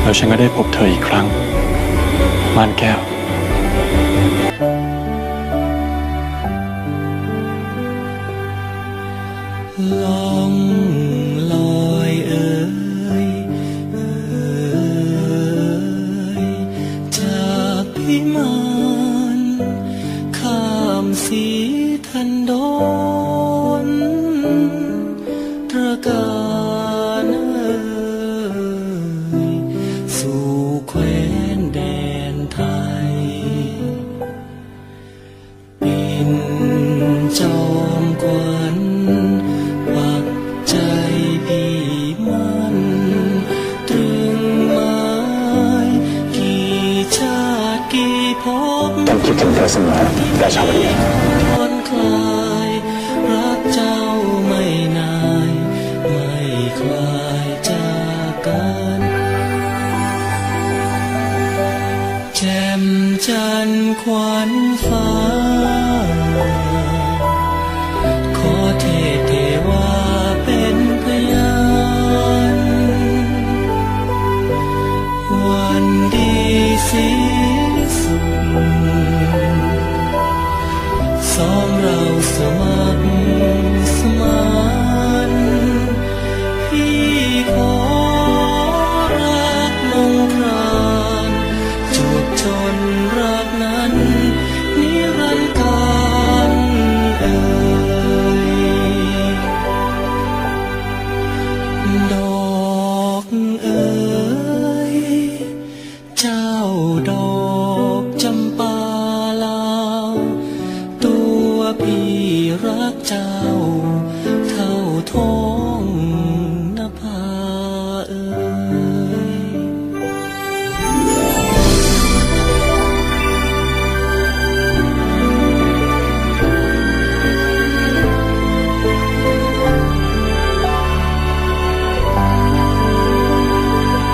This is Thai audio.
แล้วฉันก็ได้พบเธออีกครั้งม่านแก้วล่องลอยเอ่ยจากพิมานข้ามสีทันดอนตระการสู่แคว้นแดนไทยเป็นจอมขวัญปักใจพี่มันตรึงหมายกี่ชาติกี่ภพฉันคิดถึงเธอเสมอราชาวดี